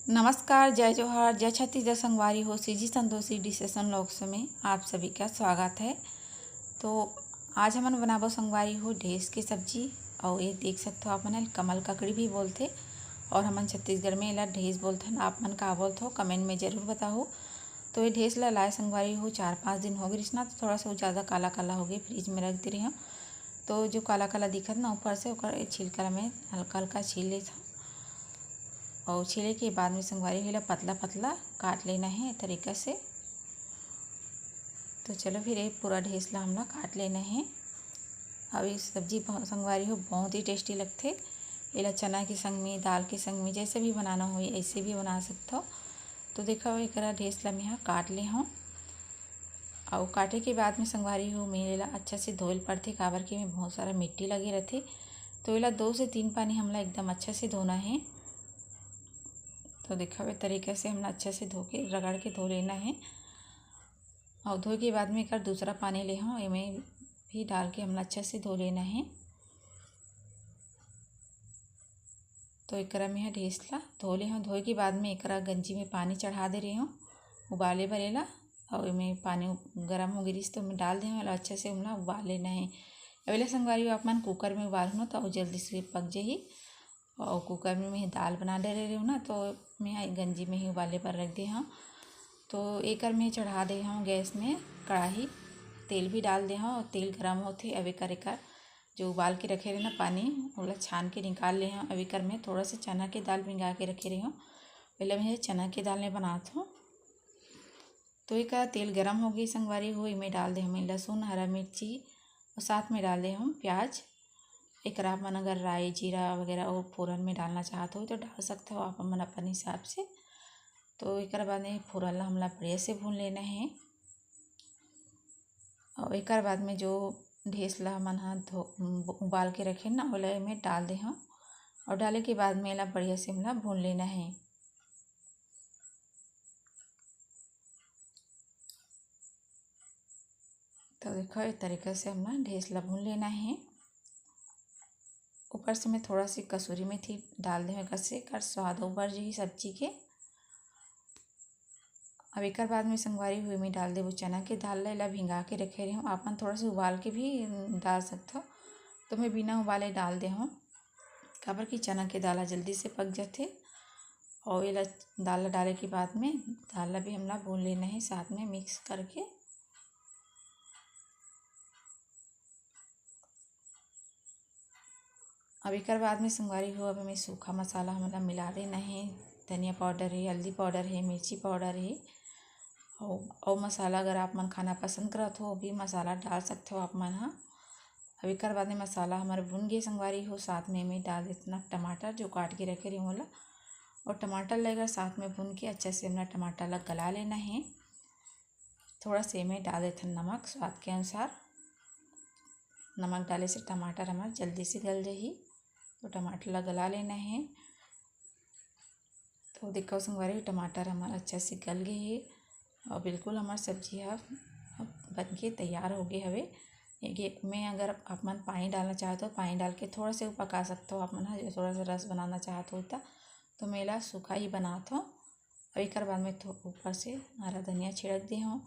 नमस्कार, जय जोहार, जय छत्तीसगढ़ संगवारी हो। सीजी संतोषी डिसेसन लॉक्स में आप सभी का स्वागत है। तो आज हमन बनाबो संगवारी हो ढेस की सब्जी। और ये देख सकते हो आप मन कमल ककड़ी भी बोलते और हमन छत्तीसगढ़ में एला ढेस बोलथन। आप मन का बोलते हो कमेंट में ज़रूर बताओ। तो ये ढेस ला लाए संगवारी हो 4-5 दिन हो गए ना, तो थोड़ा सा ज़्यादा काला काला हो गए, फ्रिज में रख दे रही हूँ। तो जो काला काला दिखत ना ऊपर से ओकर छिलका में हल्का हल्का छील लेता और छीले के बाद में संगवारी हुई पतला पतला काट लेना है तरीक़ा से। तो चलो फिर एक पूरा ढेसला हमला काट लेना है। अब इस सब्जी संगवारी हो बहुत ही टेस्टी लगते। एला चना के संग में, दाल के संग में, जैसे भी बनाना हो ऐसे भी बना सकते हो। तो देखो एक ढेसला में यहाँ काट ले हूँ। और काटे के बाद में संगवारी हो मेरे ला अच्छा से धोल पड़ते, काबर के में बहुत सारा मिट्टी लगे रहते। तो एला 2 से 3 पानी हमला एकदम अच्छा से धोना है। तो देखा हुए तरीके से हमने अच्छे से धो के रगड़ के धो लेना है। और धोए के बाद में एक दूसरा पानी ले हूँ, इमें भी डाल के हमने अच्छे से धो लेना है। तो एक में ढेसला धो ले हूँ। धोए के बाद में एक गंजी में पानी चढ़ा दे रही हूँ उबाले भरेला। और इमें पानी गर्म हो गई तो मैं डाल दे अच्छे से हमला उबाल लेना है। अवेले संगवारी आप मन कुकर में उबालना तो जल्दी से पक जाही। और कुकर में मैं दाल बना दे रही हूँ ना, तो मैं गंजी में ही उबाले पर रख दी हूँ। तो एक में चढ़ा दे हूँ गैस में कढ़ाई, तेल भी डाल दे हूँ और तेल गरम होते अब एक जो उबाल के रखे रहे ना पानी ओला छान के निकाल ले हूँ। अब एक में थोड़ा सा चना की दाल भिंगा के रखे रही हूँ। पहले मैं चना की दाल में बनाता हूँ। तो एक तेल गरम हो गई संगवारी हो, इमें डाल दे हमें लहसुन, हरा मिर्ची और साथ में डाल दे हम प्याज। एक आप मन अगर राई जीरा वगैरह वो फ़ोरन में डालना चाहते हो तो डाल सकते हो आप मन अपने हिसाब से। तो एक बाद में फ़ोरन हमला बढ़िया से भून लेना है। और एक बाद में जो ढेसला हमन उबाल के रखे ना ओला में डाल दे हम। और डाले के बाद में एला बढ़िया से हमला भून लेना है। तो देखो इस तरीके से हमला ढेसला भून लेना है। ऊपर से मैं थोड़ा सी कसूरी मेथी डाल दे कसे कर स्वाद उबर जी सब्जी के। अब एक बाद में संगवारी हुई में डाल दे वो चना के दाल ला भिंगा के रखे रही हूँ। आपन थोड़ा सा उबाल के भी डाल सकते हो, तो मैं बिना उबाले डाल दे हूँ काबर कि चना के दाल जल्दी से पक जाते। और ये दाल डाले के बाद में दाल भी हमला भून लेना है साथ में मिक्स करके। अब एक बाद में संगवारी हो अब मैं सूखा मसाला हमला मिला देना है। धनिया पाउडर है, हल्दी पाउडर है, मिर्ची पाउडर है। और मसाला अगर आप मन खाना पसंद करत हो भी मसाला डाल सकते हो आप मन। हाँ, अब एक बाद में मसाला हमारे भुन गए संगवारी हो, साथ में मैं डाल देना टमाटर जो काट के रखे रही हूँ। और टमाटर लेकर साथ में भून के अच्छे से हमने टमाटर ला गला लेना है। थोड़ा से में डाल देते नमक स्वाद के अनुसार। नमक डाले से टमाटर हमारा जल्दी से गल जाही। तो टमाटर ला गला लेना है। तो देखो संगवारी टमाटर हमारा अच्छा से गल गए है और बिल्कुल हमारी सब्जी बन के तैयार हो गई हवे। एक में अगर आप मन पानी डालना चाहते हो पानी डाल के थोड़ा से पका सकते हो आप मन। थोड़ा सा रस बनाना चाहते हो तो मेला सूखा ही बनाता हूँ। और एक बाद में ऊपर से हरा धनिया छिड़क दी हूँ।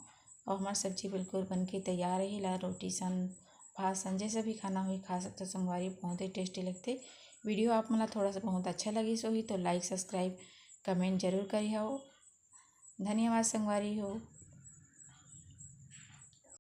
और हमारी सब्जी बिल्कुल बन के तैयार है। ला रोटी सन भात सन जैसे भी खाना हुई खा सकते हो संगवारी, बहुत ही टेस्टी लगते। वीडियो आप मला थोड़ा सा बहुत अच्छा लगी सो ही तो लाइक सब्सक्राइब कमेंट जरूर करी हो। धन्यवाद संगवारी हो।